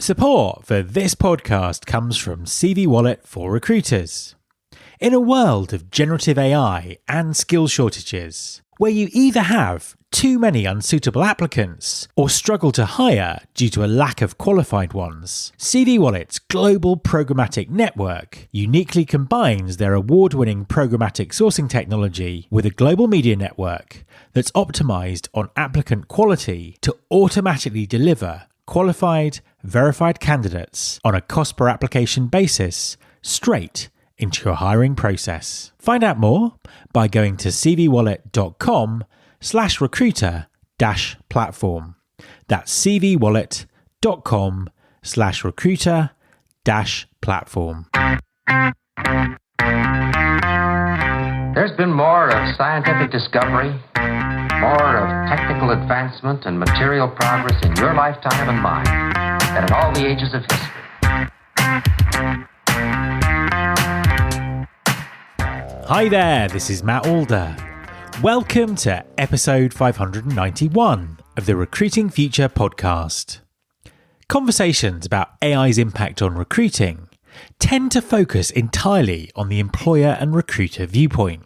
Support for this podcast comes from CV Wallet for Recruiters. In a world of generative AI and skill shortages, where you either have too many unsuitable applicants or struggle to hire due to a lack of qualified ones, CV Wallet's global programmatic network uniquely combines their award-winning programmatic sourcing technology with a global media network that's optimized on applicant quality to automatically deliver qualified, verified candidates on a cost per application basis straight into your hiring process. Find out more by going to cvwallet.com/recruiter-platform. That's cvwallet.com/recruiter-platform. There's been more of scientific discovery, more of technical advancement and material progress in your lifetime and mine than in all the ages of history. Hi there, this is Matt Alder. Welcome to episode 591 of the Recruiting Future podcast. Conversations about AI's impact on recruiting tend to focus entirely on the employer and recruiter viewpoint.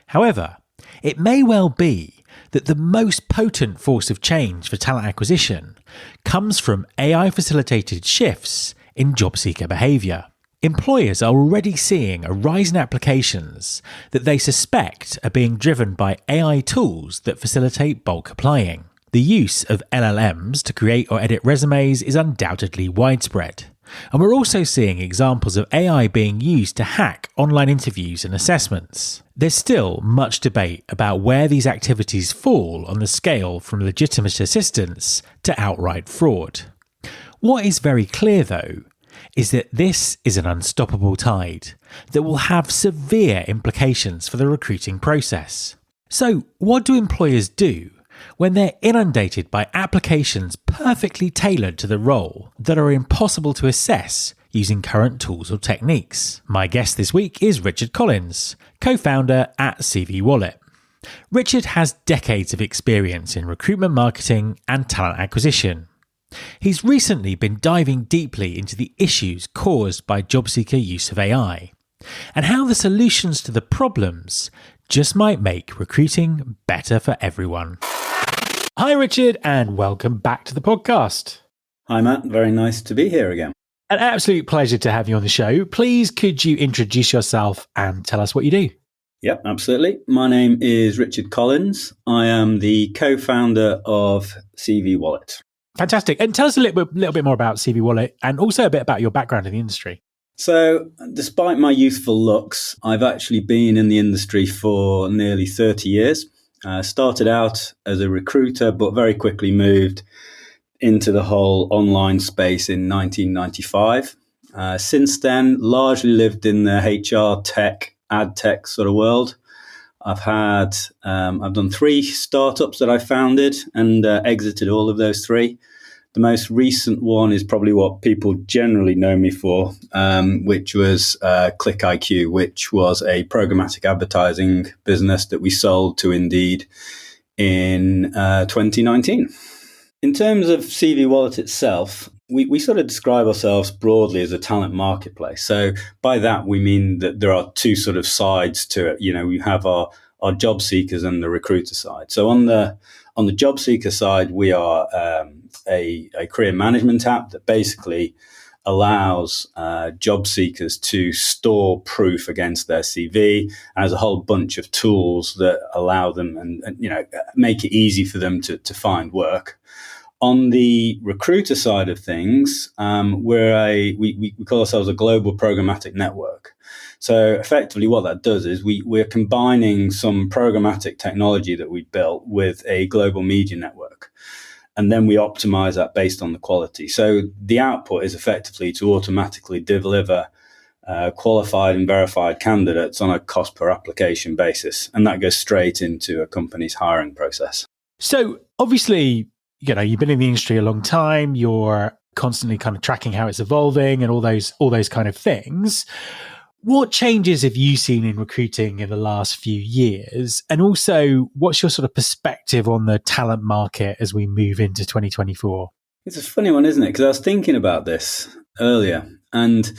However, it may well be that the most potent force of change for talent acquisition comes from AI-facilitated shifts in jobseeker behaviour. Employers are already seeing a rise in applications that they suspect are being driven by AI tools that facilitate bulk applying. The use of LLMs to create or edit resumes is undoubtedly widespread. And we're also seeing examples of AI being used to hack online interviews and assessments. There's still much debate about where these activities fall on the scale from legitimate assistance to outright fraud. What is very clear, though, is that this is an unstoppable tide that will have severe implications for the recruiting process. So, what do employers do when they're inundated by applications perfectly tailored to the role that are impossible to assess using current tools or techniques? My guest this week is Richard Collins, co-founder at CV Wallet. Richard has decades of experience in recruitment marketing and talent acquisition. He's recently been diving deeply into the issues caused by job seeker use of AI and how the solutions to the problems just might make recruiting better for everyone. Hi, Richard, and welcome back to the podcast. Hi, Matt. Very nice to be here again. An absolute pleasure to have you on the show. Please, could you introduce yourself and tell us what you do? Yep, absolutely. My name is Richard Collins. I am the co-founder of CV Wallet. Fantastic. And tell us a little bit more about CV Wallet and also a bit about your background in the industry. So, despite my youthful looks, I've actually been in the industry for nearly 30 years. Started out as a recruiter, but very quickly moved into the whole online space in 1995. Since then, largely lived in the HR tech, ad tech sort of world. I've done 3 startups that I founded and exited all of those 3. The most recent one is probably what people generally know me for, which was ClickIQ, which was a programmatic advertising business that we sold to Indeed in 2019. In terms of CV Wallet itself, we sort of describe ourselves broadly as a talent marketplace. So by that, we mean that there are 2 sort of sides to it. You know, we have our job seekers and the recruiter side. So on the job seeker side, we are a career management app that basically allows job seekers to store proof against their CV, and has a whole bunch of tools that allow them and make it easy for them to find work. On the recruiter side of things, we call ourselves a global programmatic network. So effectively what that does is we're combining some programmatic technology that we built with a global media network. And then we optimize that based on the quality. So the output is effectively to automatically deliver qualified and verified candidates on a cost per application basis. And that goes straight into a company's hiring process. So obviously, you've been in the industry a long time. You're constantly kind of tracking how it's evolving and all those kind of things. What changes have you seen in recruiting in the last few years? And also, what's your sort of perspective on the talent market as we move into 2024? It's a funny one, isn't it? Because I was thinking about this earlier, and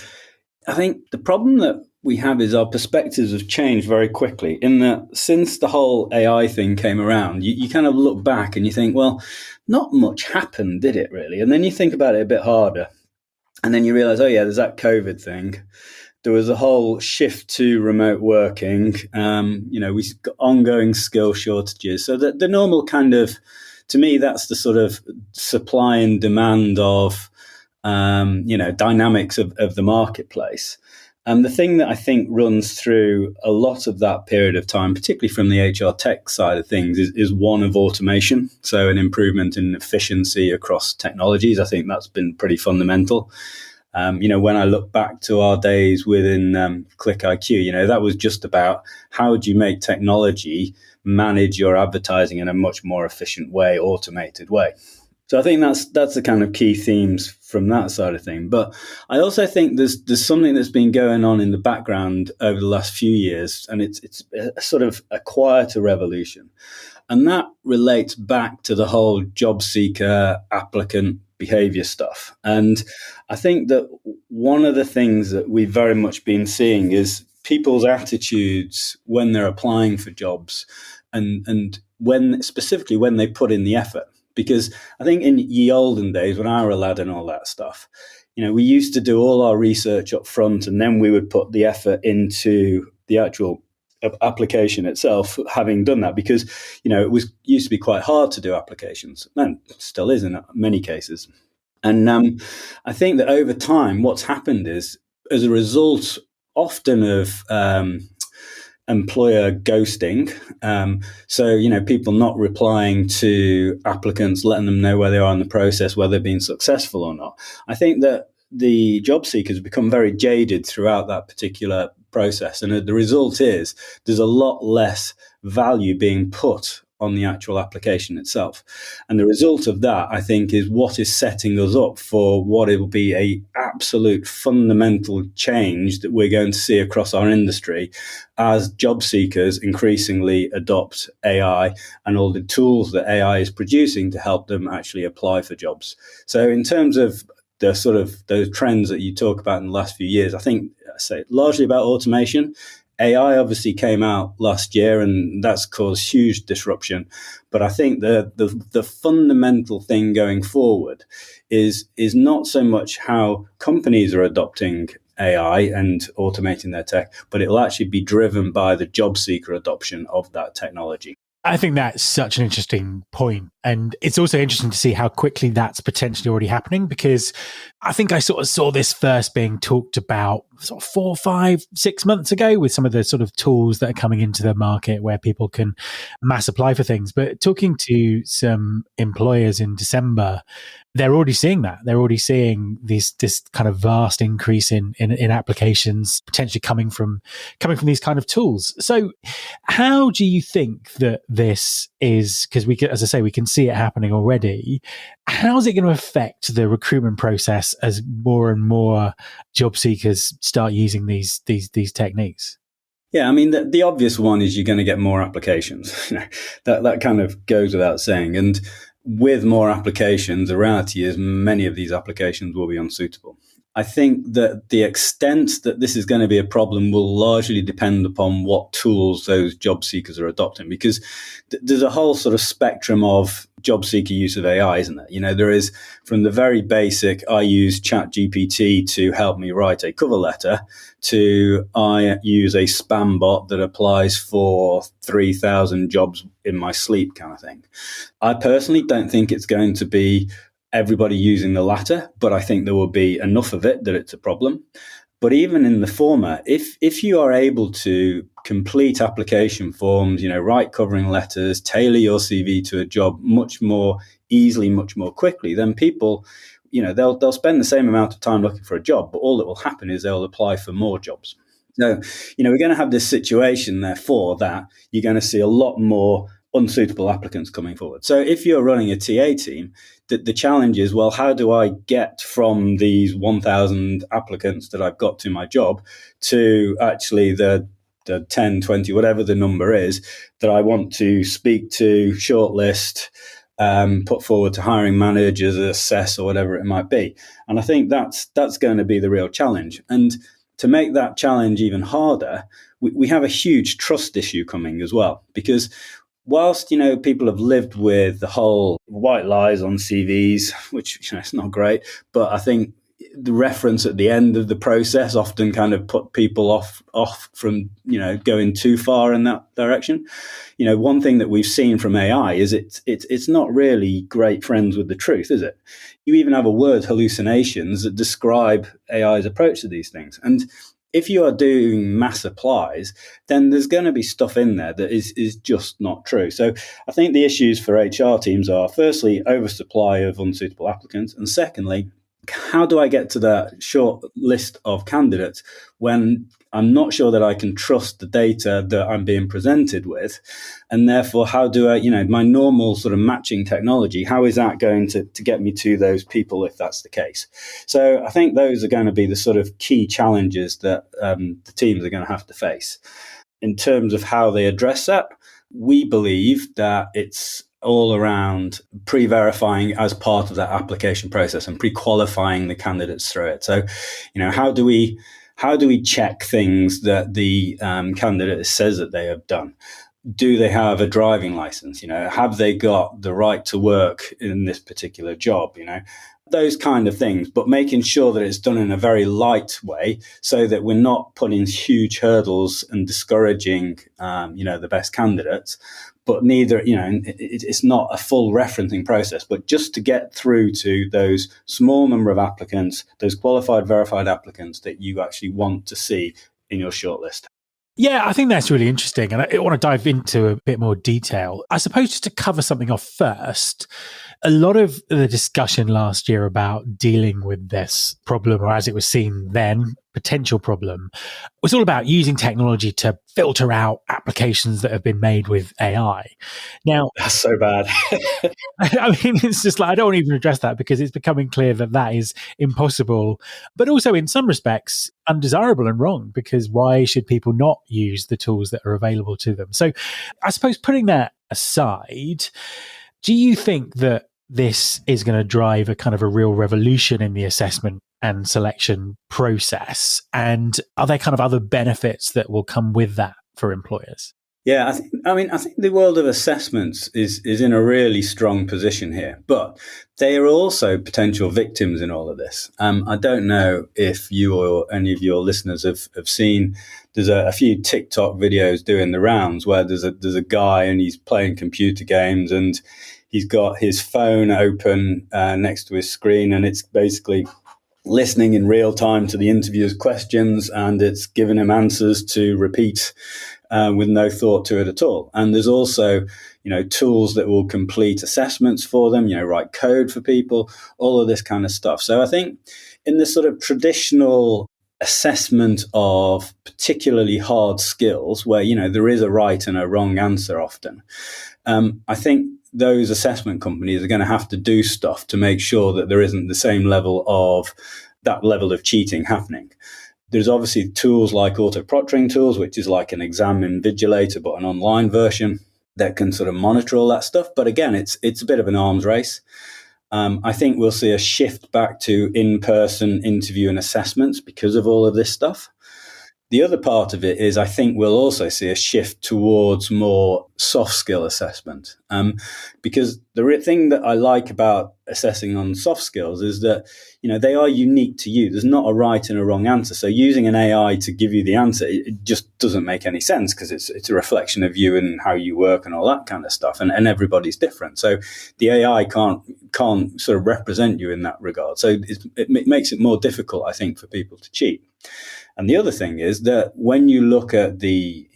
I think the problem that we have is our perspectives have changed very quickly. In that, since the whole AI thing came around, you kind of look back and you think, well, not much happened, did it really? And then you think about it a bit harder, and then you realize, oh yeah, there's that COVID thing. There was a whole shift to remote working. We've got ongoing skill shortages. So the normal kind of, to me, that's the sort of supply and demand of, dynamics of the marketplace. And the thing that I think runs through a lot of that period of time, particularly from the HR tech side of things, is one of automation. So an improvement in efficiency across technologies. I think that's been pretty fundamental. When I look back to our days within ClickIQ, that was just about how do you make technology manage your advertising in a much more efficient way, automated way. So I think that's the kind of key themes from that side of thing. But I also think there's something that's been going on in the background over the last few years, and it's a sort of a quieter revolution. And that relates back to the whole job seeker applicant behavior stuff. And I think that one of the things that we've very much been seeing is people's attitudes when they're applying for jobs and specifically when they put in the effort. Because I think in ye olden days, when I were a lad and all that stuff, we used to do all our research up front and then we would put the effort into the actual application itself, having done that, because it used to be quite hard to do applications, and still is in many cases. And I think that over time, what's happened is, as a result, often of employer ghosting, people not replying to applicants, letting them know where they are in the process, whether they've been successful or not. I think that the job seekers become very jaded throughout that particular process. And the result is there's a lot less value being put on the actual application itself. And the result of that, I think, is what is setting us up for what it will be a absolute fundamental change that we're going to see across our industry as job seekers increasingly adopt AI and all the tools that AI is producing to help them actually apply for jobs. So in terms of the sort of those trends that you talk about in the last few years, I think I say largely about automation. AI obviously came out last year, and that's caused huge disruption. But I think the fundamental thing going forward is not so much how companies are adopting AI and automating their tech, but it'll actually be driven by the job seeker adoption of that technology. I think that's such an interesting point. And it's also interesting to see how quickly that's potentially already happening, because I think I sort of saw this first being talked about sort of 4, 5, 6 months ago with some of the sort of tools that are coming into the market where people can mass apply for things. But talking to some employers in December, they're already seeing that. They're already seeing this kind of vast increase in applications potentially coming from these kind of tools. So how do you think that this is, because as I say, we can see it happening already. How is it going to affect the recruitment process as more and more job seekers start using these techniques? Yeah, I mean, the obvious one is you're going to get more applications. That kind of goes without saying. And with more applications, the reality is many of these applications will be unsuitable. I think that the extent that this is going to be a problem will largely depend upon what tools those job seekers are adopting, because there's a whole sort of spectrum of job seeker use of AI, isn't there? There is, from the very basic, I use ChatGPT to help me write a cover letter, to I use a spam bot that applies for 3,000 jobs in my sleep kind of thing. I personally don't think it's going to be everybody using the latter, but I think there will be enough of it that it's a problem. But even in the former, if you are able to complete application forms, write covering letters, tailor your CV to a job much more easily, much more quickly, then people, they'll spend the same amount of time looking for a job, but all that will happen is they'll apply for more jobs. So, we're going to have this situation, therefore, that you're going to see a lot more unsuitable applicants coming forward. So if you're running a TA team, the challenge is, well, how do I get from these 1,000 applicants that I've got to my job to actually the 10, 20, whatever the number is that I want to speak to, shortlist, put forward to hiring managers, assess, or whatever it might be. And I think that's going to be the real challenge. And to make that challenge even harder, we have a huge trust issue coming as well, because whilst, people have lived with the whole white lies on CVs, which, it's not great, but I think the reference at the end of the process often kind of put people off from, going too far in that direction. One thing that we've seen from AI is it's not really great friends with the truth, is it? You even have a word, hallucinations, that describe AI's approach to these things. And if you are doing mass applies, then there's going to be stuff in there that is just not true. So I think the issues for HR teams are, firstly, oversupply of unsuitable applicants, and secondly, how do I get to that short list of candidates when I'm not sure that I can trust the data that I'm being presented with? And therefore, how do I, my normal sort of matching technology, how is that going to get me to those people if that's the case? So I think those are going to be the sort of key challenges that the teams are going to have to face. In terms of how they address that, we believe that it's all around pre-verifying as part of that application process and pre-qualifying the candidates through it. So, how do we check things that the candidate says that they have done? Do they have a driving license? Have they got the right to work in this particular job? Those kind of things, but making sure that it's done in a very light way so that we're not putting huge hurdles and discouraging, the best candidates. But neither, it's not a full referencing process, but just to get through to those small number of applicants, those qualified, verified applicants that you actually want to see in your shortlist. Yeah, I think that's really interesting. And I want to dive into a bit more detail. I suppose just to cover something off first, a lot of the discussion last year about dealing with this problem, or as it was seen then, potential problem, was all about using technology to filter out applications that have been made with AI. Now, that's so bad. I mean, it's just like, I don't want to even address that because it's becoming clear that is impossible, but also in some respects undesirable and wrong, because why should people not use the tools that are available to them? So I suppose putting that aside, do you think that this is going to drive a kind of a real revolution in the assessment and selection process? And are there kind of other benefits that will come with that for employers? Yeah, I think the world of assessments is in a really strong position here, but they are also potential victims in all of this. I don't know if you or any of your listeners have seen, there's a few TikTok videos doing the rounds where there's a guy and he's playing computer games and he's got his phone open next to his screen, and it's basically listening in real time to the interviewer's questions, and it's giving him answers to repeat with no thought to it at all. And there's also, tools that will complete assessments for them, write code for people, all of this kind of stuff. So I think in this sort of traditional assessment of particularly hard skills where, there is a right and a wrong answer often, I think those assessment companies are going to have to do stuff to make sure that there isn't the same level of cheating happening. There's obviously tools like auto-proctoring tools, which is like an exam invigilator, but an online version that can sort of monitor all that stuff. But again, it's a bit of an arms race. I think we'll see a shift back to in-person interview and assessments because of all of this stuff. The other part of it is I think we'll also see a shift towards more soft skill assessment, because the thing that I like about assessing on soft skills is that, they are unique to you. There's not a right and a wrong answer. So using an AI to give you the answer, it just doesn't make any sense because it's a reflection of you and how you work and all that kind of stuff. And everybody's different. So the AI can't sort of represent you in that regard. So it makes it more difficult, I think, for people to cheat. And the other thing is that when you look at the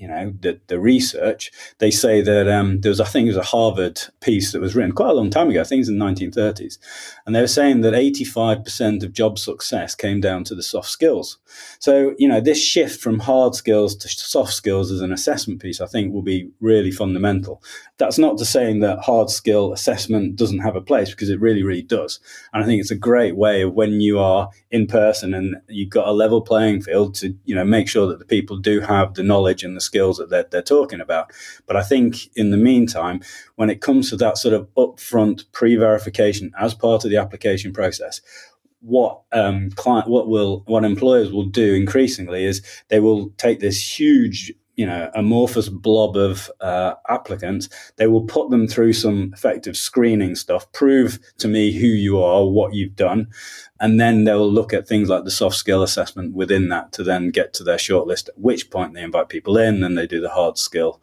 research, they say that there was a Harvard piece that was written quite a long time ago. I think it's in the 1930s, parties. And they were saying that 85% of job success came down to the soft skills. So, this shift from hard skills to soft skills as an assessment piece, I think, will be really fundamental. That's not to say that hard skill assessment doesn't have a place, because it really, really does. And I think it's a great way of, when you are in person and you've got a level playing field, to, make sure that the people do have the knowledge and the skills that they're talking about. But I think in the meantime, when it comes to that sort of upfront pre-verification as part of the application process, what employers will do increasingly is they will take this huge, amorphous blob of applicants. They will put them through some effective screening stuff, prove to me who you are, what you've done, and then they'll look at things like the soft skill assessment within that to then get to their shortlist, at which point they invite people in and they do the hard skill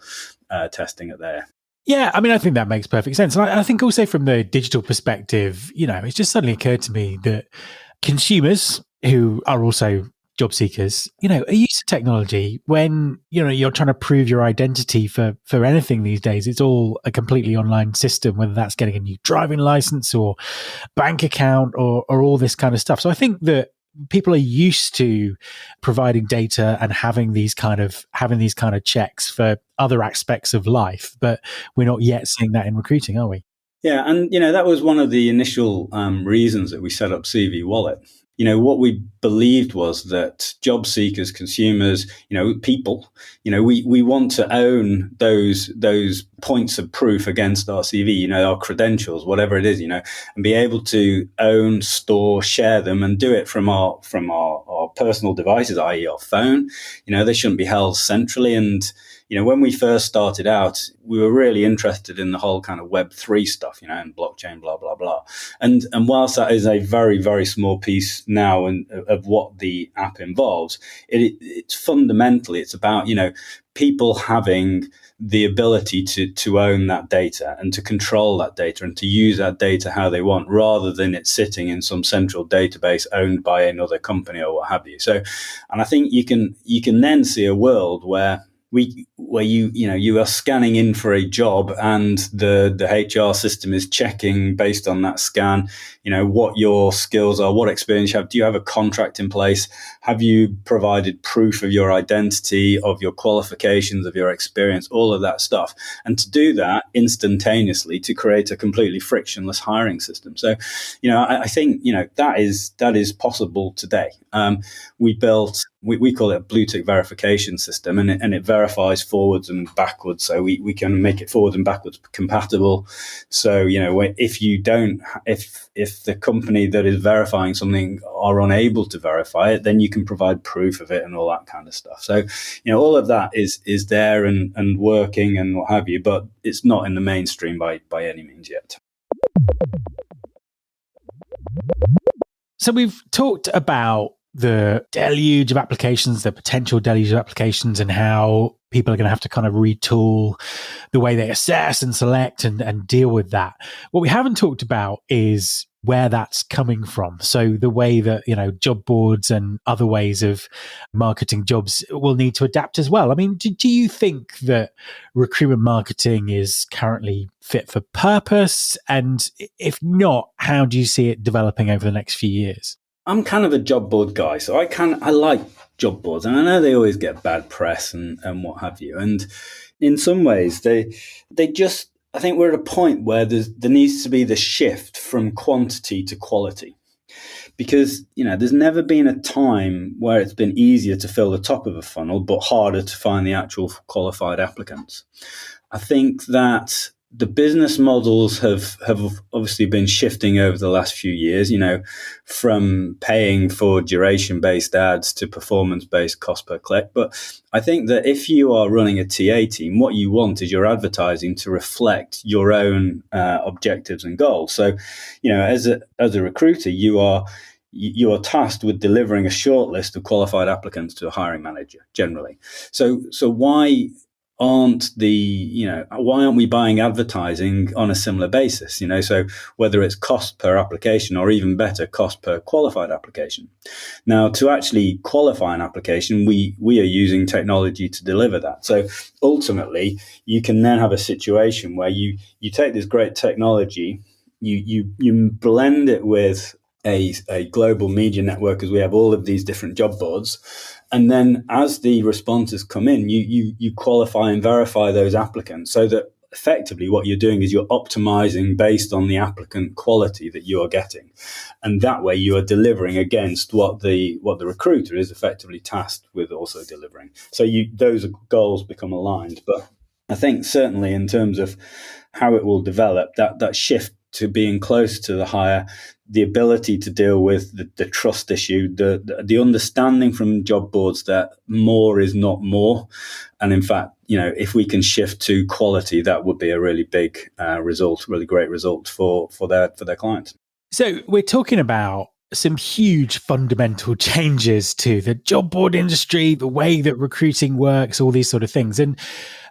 testing at there. Yeah, I mean, I think that makes perfect sense. And I think also from the digital perspective, it's just suddenly occurred to me that consumers who are also job seekers, are used to technology. When, you're trying to prove your identity for anything these days, it's all a completely online system, whether that's getting a new driving license or bank account or all this kind of stuff. So I think that people are used to providing data and having these kind of checks for other aspects of life, but we're not yet seeing that in recruiting, are we? Yeah, and that was one of the initial reasons that we set up CV Wallet. What we believed was that job seekers, consumers, people, we want to own those points of proof against our CV, our credentials, whatever it is, and be able to own, store, share them, and do it from our personal devices, i.e. our phone. They shouldn't be held centrally. And when we first started out, we were really interested in the whole kind of Web3 stuff, and blockchain, blah, blah, blah. And whilst that is a very, very small piece now of what the app involves, it's fundamentally, it's about, people having the ability to own that data and to control that data and to use that data how they want, rather than it sitting in some central database owned by another company or what have you. So, and I think you can then see a world where you are scanning in for a job and the HR system is checking based on that scan, what your skills are, what experience you have. Do you have a contract in place? Have you provided proof of your identity, of your qualifications, of your experience, all of that stuff? And to do that instantaneously to create a completely frictionless hiring system. So, I think, that is possible today. We built, we call it a blue tick verification system, and it verifies forwards and backwards. So we can make it forwards and backwards compatible. So, if the company that is verifying something are unable to verify it, then you can provide proof of it and all that kind of stuff. So, all of that is there and working and what have you, but it's not in the mainstream by any means yet. So we've talked about the deluge of applications, the potential deluge of applications, and how people are going to have to kind of retool the way they assess and select and deal with that. What we haven't talked about is where that's coming from. So the way that, job boards and other ways of marketing jobs will need to adapt as well. I mean, do you think that recruitment marketing is currently fit for purpose? And if not, how do you see it developing over the next few years? I'm kind of a job board guy, so I like job boards, and I know they always get bad press and what have you. And in some ways, they just, I think we're at a point where there needs to be the shift from quantity to quality, because there's never been a time where it's been easier to fill the top of a funnel, but harder to find the actual qualified applicants. I think that the business models have obviously been shifting over the last few years, from paying for duration-based ads to performance-based cost per click. But I think that if you are running a TA team, what you want is your advertising to reflect your own objectives and goals. So, as a recruiter, you are tasked with delivering a short list of qualified applicants to a hiring manager generally. So why aren't we buying advertising on a similar basis? So whether it's cost per application or even better, cost per qualified application. Now, to actually qualify an application, we are using technology to deliver that. So ultimately, you can then have a situation where you take this great technology you blend it with a global media network, as we have all of these different job boards. And then as the responses come in, you qualify and verify those applicants, so that effectively what you're doing is you're optimizing based on the applicant quality that you are getting. And that way you are delivering against what the recruiter is effectively tasked with also delivering. So those goals become aligned. But I think certainly in terms of how it will develop, that shift to being close to the hire, the ability to deal with the trust issue, the understanding from job boards that more is not more. And in fact, if we can shift to quality, that would be a really big result, really great result for their clients. So we're talking about some huge fundamental changes to the job board industry, the way that recruiting works, all these sort of things. And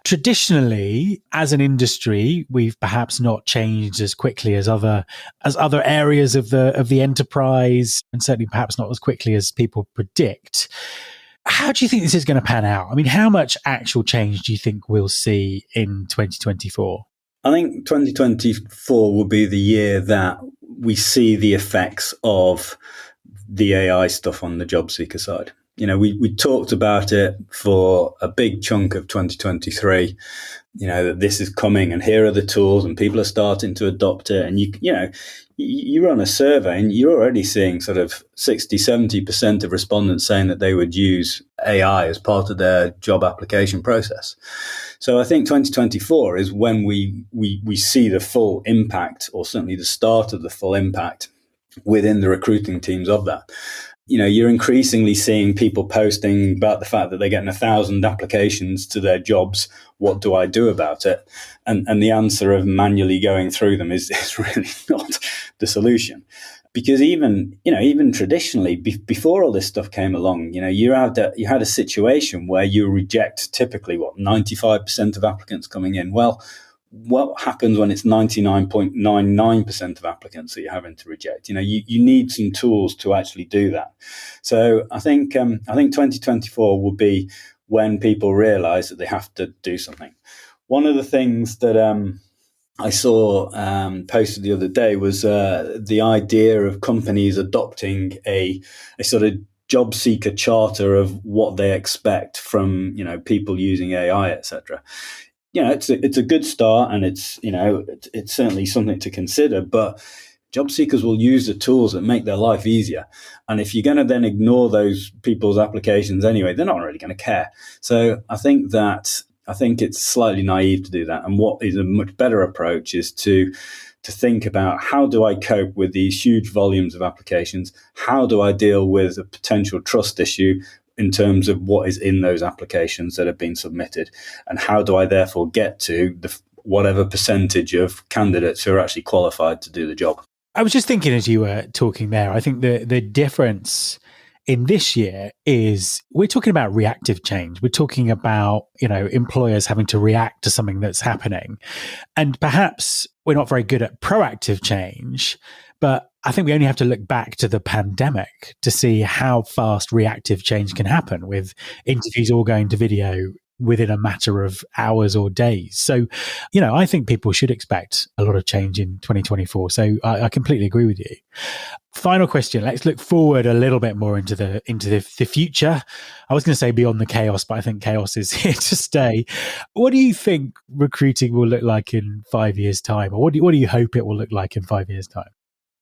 traditionally, as an industry, we've perhaps not changed as quickly as other areas of the enterprise, and certainly perhaps not as quickly as people predict. How do you think this is going to pan out? I mean, how much actual change do you think we'll see in 2024? I think 2024 will be the year that we see the effects of the AI stuff on the job seeker side. We talked about it for a big chunk of 2023, that this is coming and here are the tools and people are starting to adopt it. And you run a survey and you're already seeing sort of 60, 70% of respondents saying that they would use AI as part of their job application process. So I think 2024 is when we see the full impact, or certainly the start of the full impact within the recruiting teams of that. You're increasingly seeing people posting about the fact that they're getting 1,000 applications to their jobs. What do I do about it? And the answer of manually going through them is really not the solution. Because even traditionally, before all this stuff came along, you had a situation where you reject typically 95% of applicants coming in. Well, what happens when it's 99.99% of applicants that you're having to reject? You need some tools to actually do that. So I think 2024 will be when people realize that they have to do something. One of the things that I saw posted the other day was the idea of companies adopting a sort of job seeker charter of what they expect from people using AI, etc. It's a good start, and it's certainly something to consider. But job seekers will use the tools that make their life easier, and if you're going to then ignore those people's applications anyway, they're not really going to care. So I think it's slightly naive to do that. And what is a much better approach is to think about, how do I cope with these huge volumes of applications? How do I deal with a potential trust issue in terms of what is in those applications that have been submitted? And how do I therefore get to whatever percentage of candidates who are actually qualified to do the job? I was just thinking as you were talking there, I think the difference in this year is we're talking about reactive change. We're talking about, employers having to react to something that's happening. And perhaps we're not very good at proactive change, but I think we only have to look back to the pandemic to see how fast reactive change can happen, with interviews all going to video within a matter of hours or days. So, I think people should expect a lot of change in 2024. So I completely agree with you. Final question. Let's look forward a little bit more into the future. I was going to say beyond the chaos, but I think chaos is here to stay. What do you think recruiting will look like in 5 years' time? Or what do you hope it will look like in 5 years' time?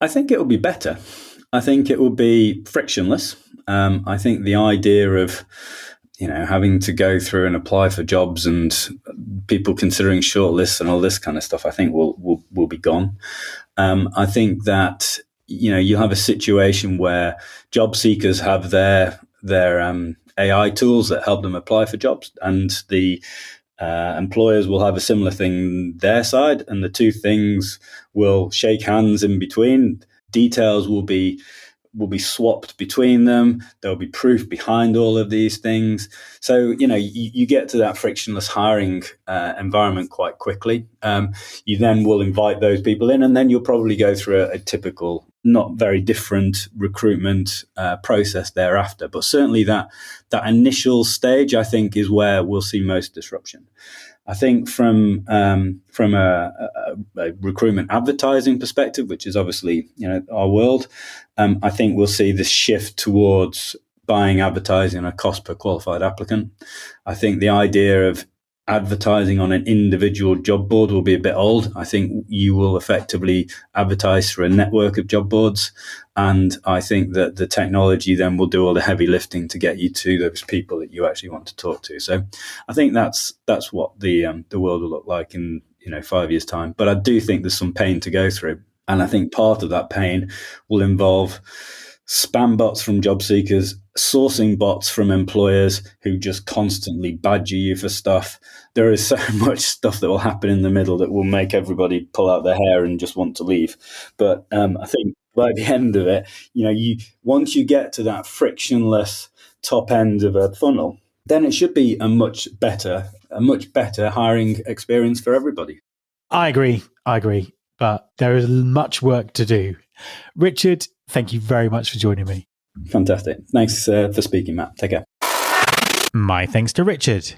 I think it will be better. I think it will be frictionless. I think the idea of having to go through and apply for jobs and people considering shortlists and all this kind of stuff, I think will be gone. I think that you'll have a situation where job seekers have their AI tools that help them apply for jobs, and the employers will have a similar thing their side, and the two things will shake hands in between. Details will be swapped between them. There'll be proof behind all of these things. So, you get to that frictionless hiring environment quite quickly. You then will invite those people in, and then you'll probably go through a typical, not very different recruitment process thereafter. But certainly that initial stage, I think, is where we'll see most disruption. I think from a recruitment advertising perspective, which is obviously our world, I think we'll see this shift towards buying advertising at a cost per qualified applicant. I think the idea of advertising on an individual job board will be a bit old. I think you will effectively advertise through a network of job boards. And I think that the technology then will do all the heavy lifting to get you to those people that you actually want to talk to. So I think that's what the world will look like in 5 years' time. But I do think there's some pain to go through. And I think part of that pain will involve spam bots from job seekers, sourcing bots from employers who just constantly badger you for stuff. There is so much stuff that will happen in the middle that will make everybody pull out their hair and just want to leave. But I think by the end of it, once you get to that frictionless top end of a funnel, then it should be a much better hiring experience for everybody. I agree. But there is much work to do. Richard, thank you very much for joining me. Fantastic. Thanks for speaking, Matt. Take care. My thanks to Richard.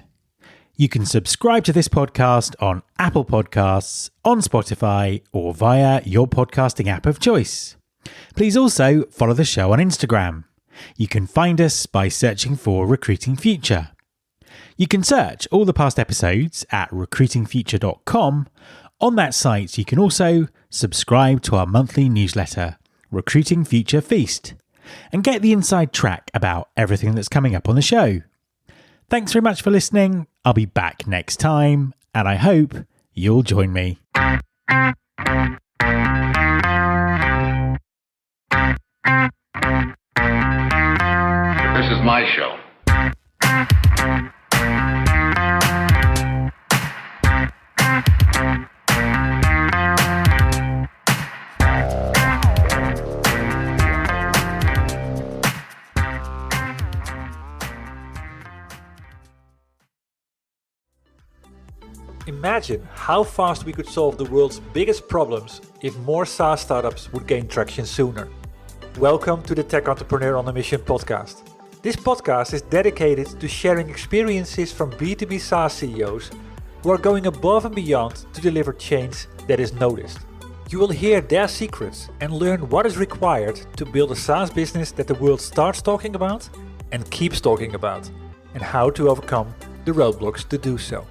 You can subscribe to this podcast on Apple Podcasts, on Spotify, or via your podcasting app of choice. Please also follow the show on Instagram. You can find us by searching for Recruiting Future. You can search all the past episodes at recruitingfuture.com. On that site, you can also subscribe to our monthly newsletter, Recruiting Future Feast, and get the inside track about everything that's coming up on the show. Thanks very much for listening. I'll be back next time, and I hope you'll join me. This is my show. Imagine how fast we could solve the world's biggest problems if more SaaS startups would gain traction sooner. Welcome to the Tech Entrepreneur on a Mission podcast. This podcast is dedicated to sharing experiences from B2B SaaS CEOs who are going above and beyond to deliver change that is noticed. You will hear their secrets and learn what is required to build a SaaS business that the world starts talking about and keeps talking about, and how to overcome the roadblocks to do so.